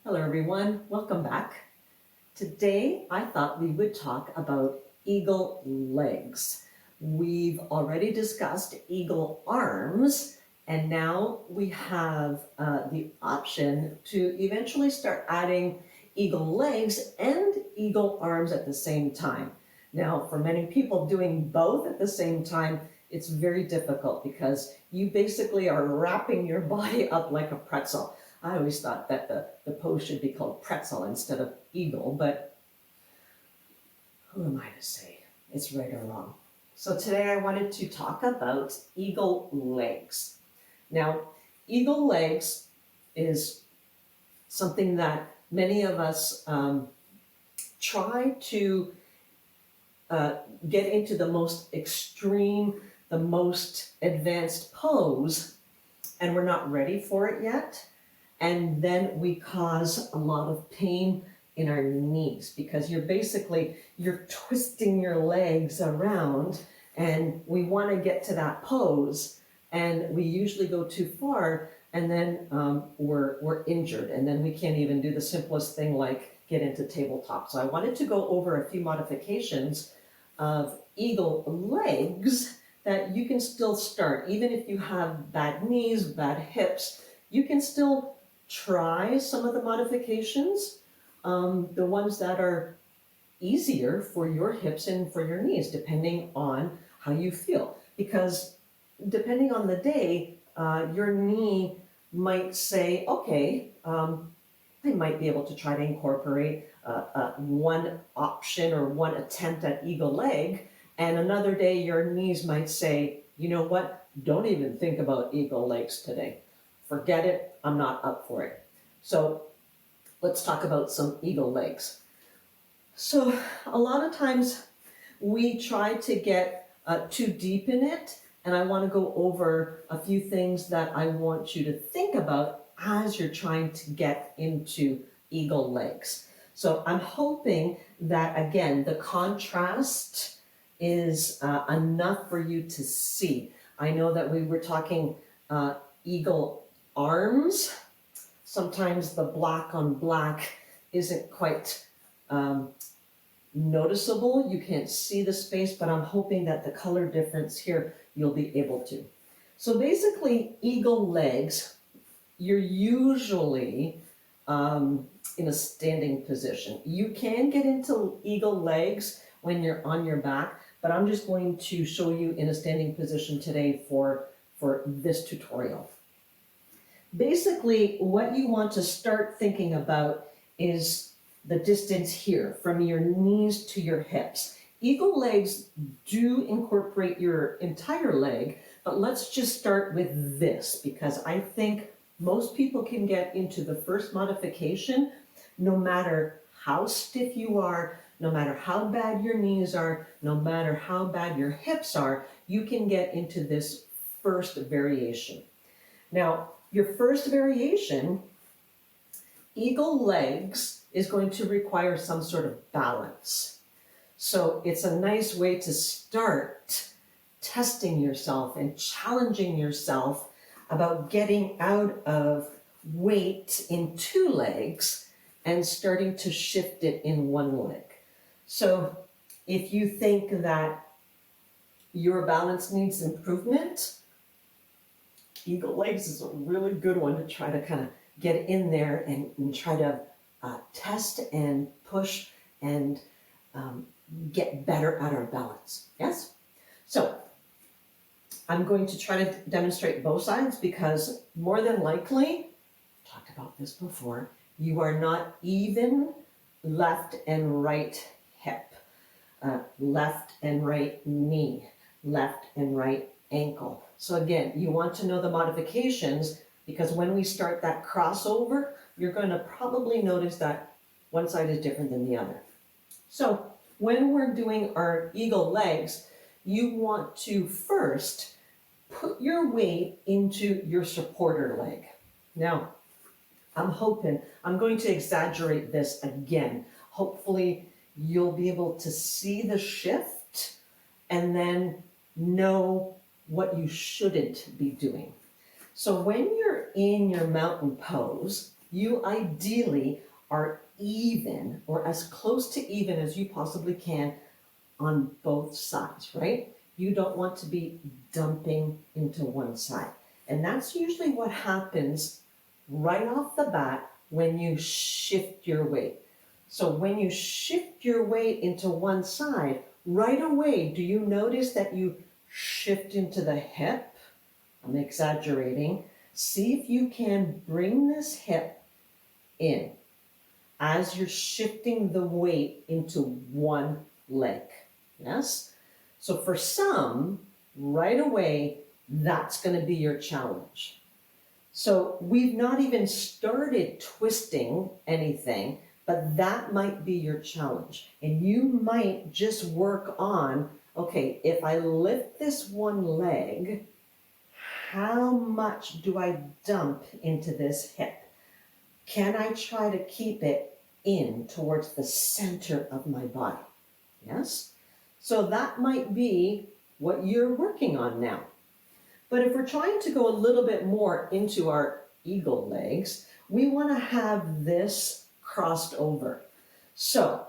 Hello everyone, welcome back. Today I thought we would talk about eagle legs. We've already discussed eagle arms, and now we have the option to eventually start adding eagle legs and eagle arms at the same time. Now, for many people, doing both at the same time, it's very difficult because you basically are wrapping your body up like a pretzel. I always thought that the pose should be called pretzel instead of eagle, but who am I to say it's right or wrong? So today I wanted to talk about eagle legs. Now, eagle legs is something that many of us try to get into the most extreme, the most advanced pose, and we're not ready for it yet. And then we cause a lot of pain in our knees because you're twisting your legs around, and we want to get to that pose, and we usually go too far, and then we're injured, and then we can't even do the simplest thing like get into tabletop. So I wanted to go over a few modifications of eagle legs that you can still start even if you have bad knees, bad hips. You can still try some of the modifications, the ones that are easier for your hips and for your knees, depending on how you feel. Because depending on the day, your knee might say, okay, I might be able to try to incorporate one option or one attempt at eagle leg, and another day your knees might say, you know what, don't even think about eagle legs today. Forget it, I'm not up for it. So let's talk about some eagle legs. So a lot of times we try to get too deep in it, and I want to go over a few things that I want you to think about as you're trying to get into eagle legs. So I'm hoping that, again, the contrast is enough for you to see. I know that we were talking eagle arms. Sometimes the black on black isn't quite noticeable. You can't see the space, but I'm hoping that the color difference here, you'll be able to. So basically, eagle legs, you're usually in a standing position. You can get into eagle legs when you're on your back, but I'm just going to show you in a standing position today for this tutorial. Basically, what you want to start thinking about is the distance here from your knees to your hips. Eagle legs do incorporate your entire leg, but let's just start with this because I think most people can get into the first modification no matter how stiff you are, no matter how bad your knees are, no matter how bad your hips are, you can get into this first variation. Now, your first variation, eagle legs, is going to require some sort of balance. So it's a nice way to start testing yourself and challenging yourself about getting out of weight in two legs and starting to shift it in one leg. So if you think that your balance needs improvement, eagle legs is a really good one to try to kind of get in there and try to test and push and get better at our balance. Yes? So I'm going to try to demonstrate both sides because more than likely, talked about this before, you are not even left and right hip, left and right knee, left and right ankle. So again, you want to know the modifications because when we start that crossover, you're going to probably notice that one side is different than the other. So when we're doing our eagle legs, you want to first put your weight into your supporter leg. Now, I'm going to exaggerate this again. Hopefully you'll be able to see the shift and then know what you shouldn't be doing. So when you're in your mountain pose, you ideally are even or as close to even as you possibly can on both sides, right? You don't want to be dumping into one side. And that's usually what happens right off the bat when you shift your weight. So when you shift your weight into one side, right away, do you notice that you shift into the hip? I'm exaggerating. See if you can bring this hip in as you're shifting the weight into one leg. Yes? So for some, right away, that's going to be your challenge. So we've not even started twisting anything, but that might be your challenge. And you might just work on, okay, if I lift this one leg, how much do I dump into this hip? Can I try to keep it in towards the center of my body? Yes? So that might be what you're working on now. But if we're trying to go a little bit more into our eagle legs, we want to have this crossed over. So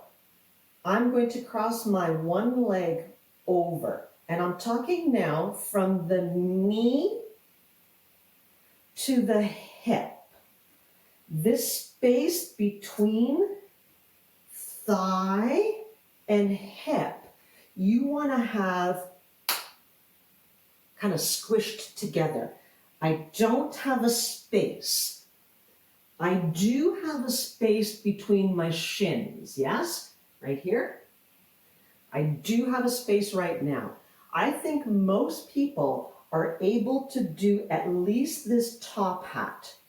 I'm going to cross my one leg over. And I'm talking now from the knee to the hip. This space between thigh and hip, you want to have kind of squished together. I don't have a space. I do have a space between my shins, yes? Right here. I do have a space right now. I think most people are able to do at least this top half.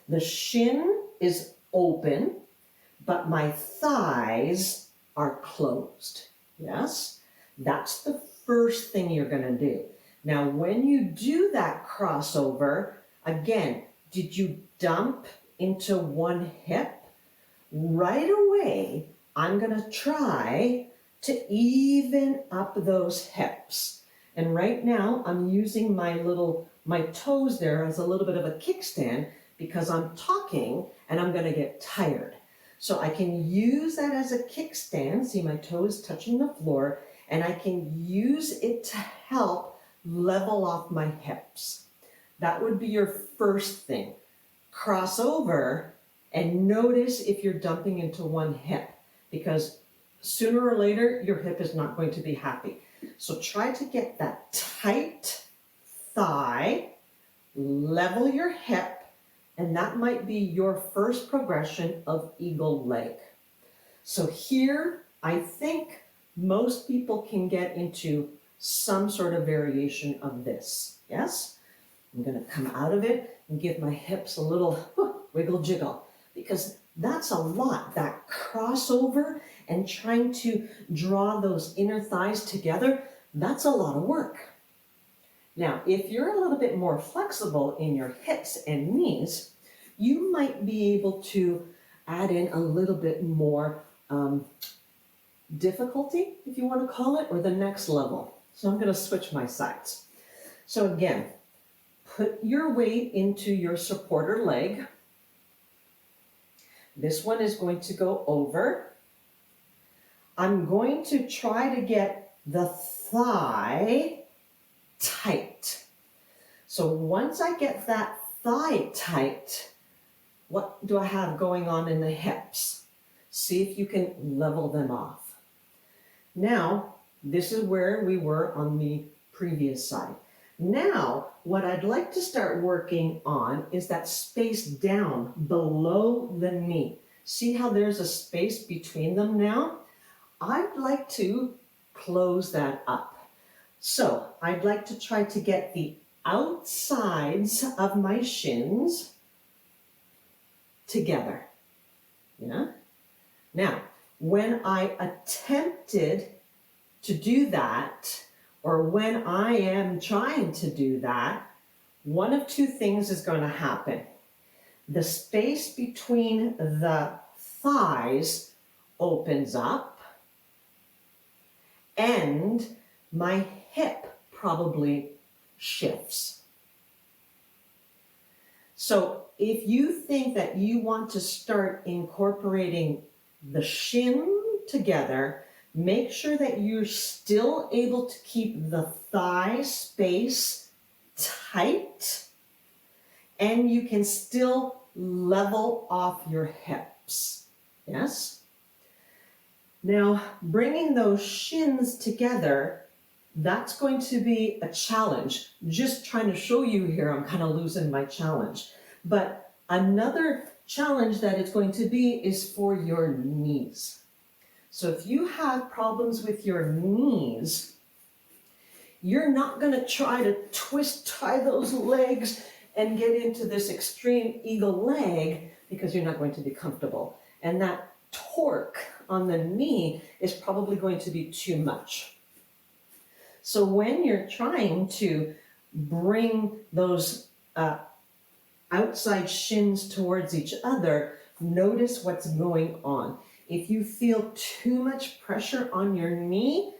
The shin is open, but my thighs are closed. Yes? That's the first thing you're going to do. Now, when you do that crossover, again, did you dump into one hip? Right away, I'm going to try to even up those hips. And right now, I'm using my toes there as a little bit of a kickstand because I'm talking and I'm going to get tired. So I can use that as a kickstand. See, my toes touching the floor, and I can use it to help level off my hips. That would be your first thing. Cross over and notice if you're dumping into one hip, because sooner or later, your hip is not going to be happy. So try to get that tight thigh, level your hip, and that might be your first progression of eagle leg. So here, I think most people can get into some sort of variation of this. Yes? I'm going to come out of it and give my hips a little wiggle jiggle, because that's a lot, that crossover and trying to draw those inner thighs together, that's a lot of work. Now, if you're a little bit more flexible in your hips and knees, you might be able to add in a little bit more difficulty, if you want to call it, or the next level. So I'm going to switch my sides. So again, put your weight into your supporter leg. This one is going to go over. I'm going to try to get the thigh tight. So once I get that thigh tight, what do I have going on in the hips? See if you can level them off. Now, this is where we were on the previous side. Now, what I'd like to start working on is that space down below the knee. See how there's a space between them now? I'd like to close that up. So I'd like to try to get the outsides of my shins together. Yeah? Now, when I attempted to do that, or when I am trying to do that, one of two things is going to happen. The space between the thighs opens up, and my hip probably shifts. So if you think that you want to start incorporating the shin together, make sure that you're still able to keep the thigh space tight and you can still level off your hips. Yes? Now, bringing those shins together, that's going to be a challenge. Just trying to show you here, I'm kind of losing my challenge. But another challenge that it's going to be is for your knees. So if you have problems with your knees, you're not going to try to tie those legs and get into this extreme eagle leg because you're not going to be comfortable. And that torque on the knee is probably going to be too much. So when you're trying to bring those outside shins towards each other, notice what's going on. If you feel too much pressure on your knee,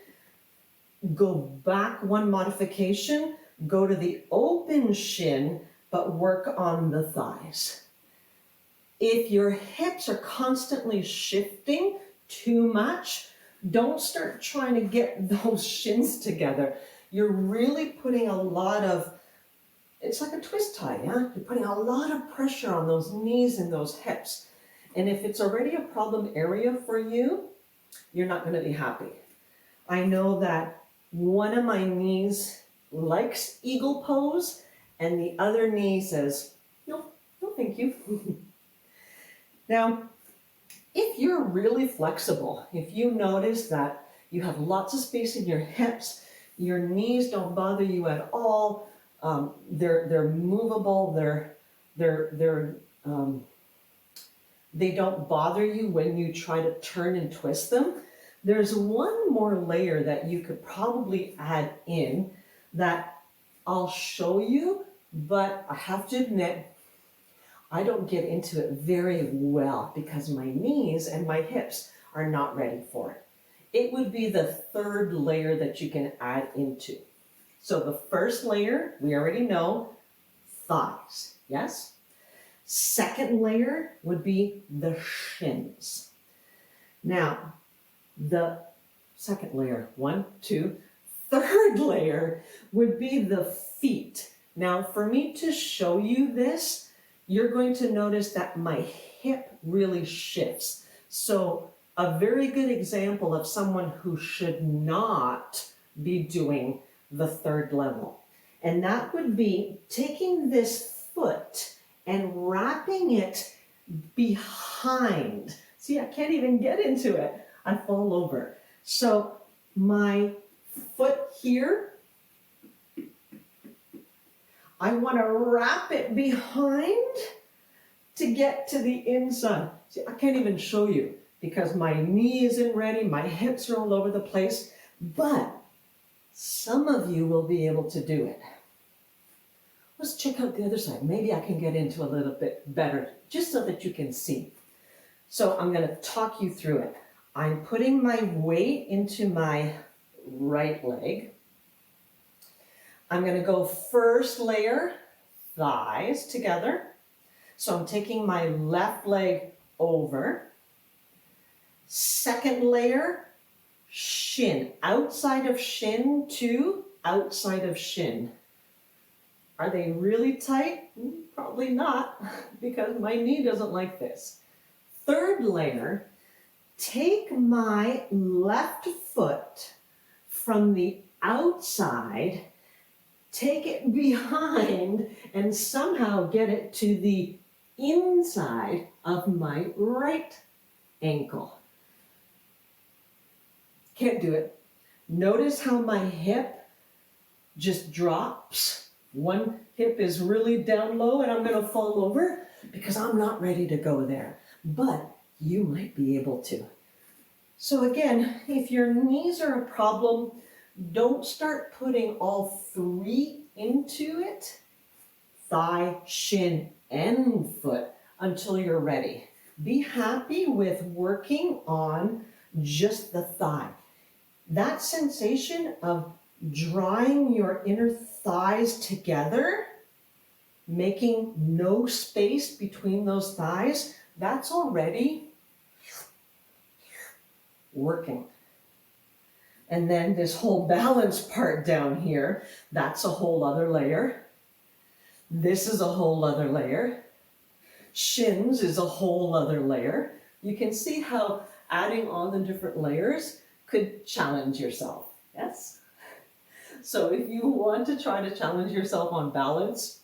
go back one modification, go to the open shin, but work on the thighs. If your hips are constantly shifting too much, don't start trying to get those shins together. You're really putting a lot of, it's like a twist tie, yeah? You're putting a lot of pressure on those knees and those hips. And if it's already a problem area for you, you're not going to be happy. I know that one of my knees likes eagle pose and the other knee says, no, no thank you. Now, if you're really flexible, if you notice that you have lots of space in your hips, your knees don't bother you at all, they're movable, they don't bother you when you try to turn and twist them, there's one more layer that you could probably add in that I'll show you, but I have to admit, I don't get into it very well because my knees and my hips are not ready for it. It would be the third layer that you can add into. So the first layer, we already know, thighs, yes? Second layer would be the shins. Now, the second layer, one, two, third layer would be the feet. Now, for me to show you this, you're going to notice that my hip really shifts. So a very good example of someone who should not be doing the third level. And that would be taking this foot and wrapping it behind. See, I can't even get into it. I fall over. So my foot here, I want to wrap it behind to get to the inside. See, I can't even show you because my knee isn't ready, my hips are all over the place, but some of you will be able to do it. Let's check out the other side. Maybe I can get into a little bit better, just so that you can see. So I'm going to talk you through it. I'm putting my weight into my right leg. I'm going to go first layer, thighs together. So I'm taking my left leg over. Second layer, shin. Outside of shin to outside of shin. Are they really tight? Probably not, because my knee doesn't like this. Third layer, take my left foot from the outside, take it behind, and somehow get it to the inside of my right ankle. Can't do it. Notice how my hip just drops. One hip is really down low and I'm going to fall over because I'm not ready to go there. But you might be able to. So again, if your knees are a problem, don't start putting all three into it, thigh, shin, and foot, until you're ready. Be happy with working on just the thigh. That sensation of drawing your inner thighs together making no space between those thighs, that's already working. And then this whole balance part down here, that's a whole other layer. This is a whole other layer. Shins is a whole other layer. You can see how adding on the different layers could challenge yourself, yes? So if you want to try to challenge yourself on balance,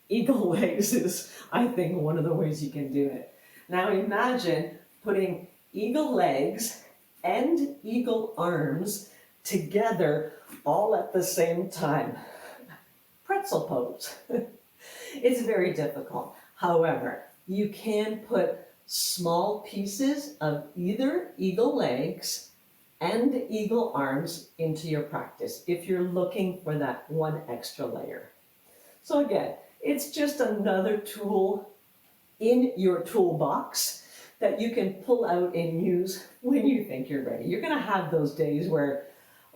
eagle legs is, I think, one of the ways you can do it. Now imagine putting eagle legs and eagle arms together all at the same time. Pretzel pose. It's very difficult. However, you can put small pieces of either eagle legs and eagle arms into your practice if you're looking for that one extra layer. So again, it's just another tool in your toolbox that you can pull out and use when you think you're ready. You're going to have those days where,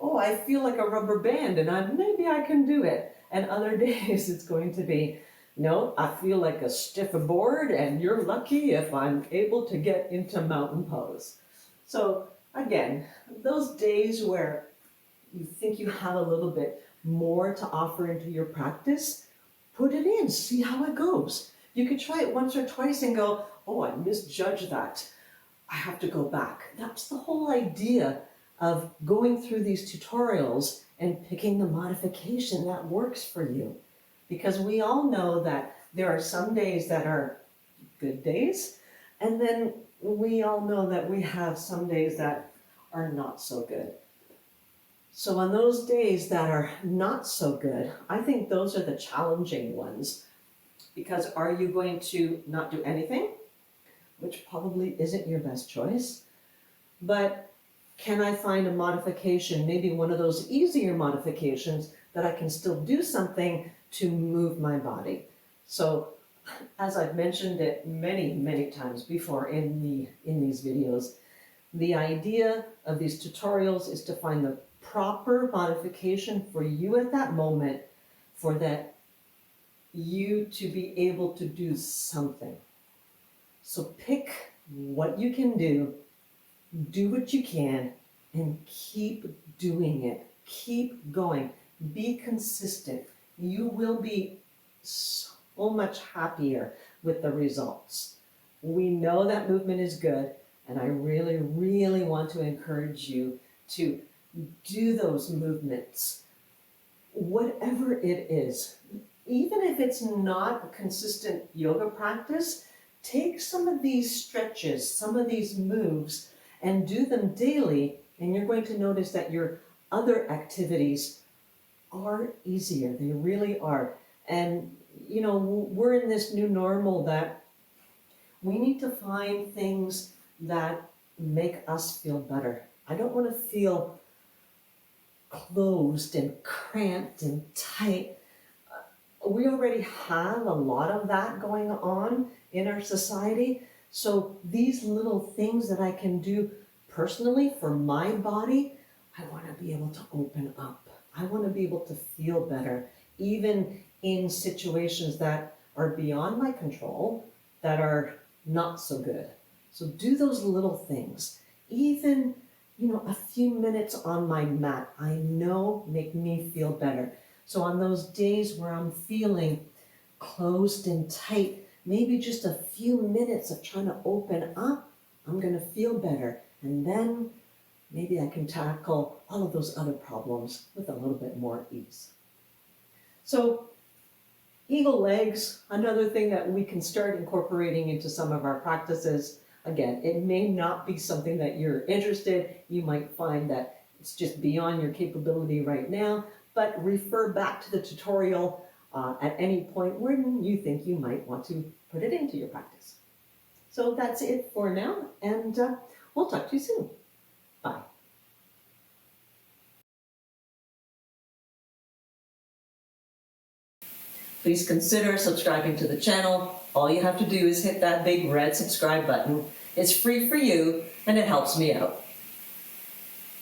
oh, I feel like a rubber band and maybe I can do it. And other days it's going to be, no, I feel like a stiff board and you're lucky if I'm able to get into mountain pose. So again, those days where you think you have a little bit more to offer into your practice, put it in, see how it goes. You could try it once or twice and go, oh, I misjudged that. I have to go back. That's the whole idea of going through these tutorials and picking the modification that works for you. Because we all know that there are some days that are good days, and then we all know that we have some days that are not so good. So on those days that are not so good, I think those are the challenging ones. Because are you going to not do anything? Which probably isn't your best choice. But can I find a modification, maybe one of those easier modifications that I can still do something to move my body? So as I've mentioned it many, many times before in these videos, the idea of these tutorials is to find the proper modification for you at that moment for that you to be able to do something. So pick what you can do what you can, and keep doing it. Keep going. Be consistent. You will be so much happier with the results. We know that movement is good, and I really, really want to encourage you to do those movements, whatever it is. Even if it's not a consistent yoga practice, take some of these stretches, some of these moves, and do them daily, and you're going to notice that your other activities are easier. They really are. And, you know, we're in this new normal that we need to find things that make us feel better. I don't want to feel closed and cramped and tight. We already have a lot of that going on in our society. So these little things that I can do personally for my body, I want to be able to open up. I want to be able to feel better, even in situations that are beyond my control, that are not so good. So do those little things. Even, you know, a few minutes on my mat, I know make me feel better. So on those days where I'm feeling closed and tight, maybe just a few minutes of trying to open up, I'm going to feel better. And then maybe I can tackle all of those other problems with a little bit more ease. So eagle legs, another thing that we can start incorporating into some of our practices. Again, it may not be something that you're interested. You might find that it's just beyond your capability right now, but refer back to the tutorial at any point when you think you might want to put it into your practice. So that's it for now, and we'll talk to you soon. Bye. Please consider subscribing to the channel. All you have to do is hit that big red subscribe button. It's free for you, and it helps me out.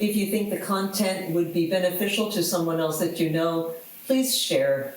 If you think the content would be beneficial to someone else that you know, please share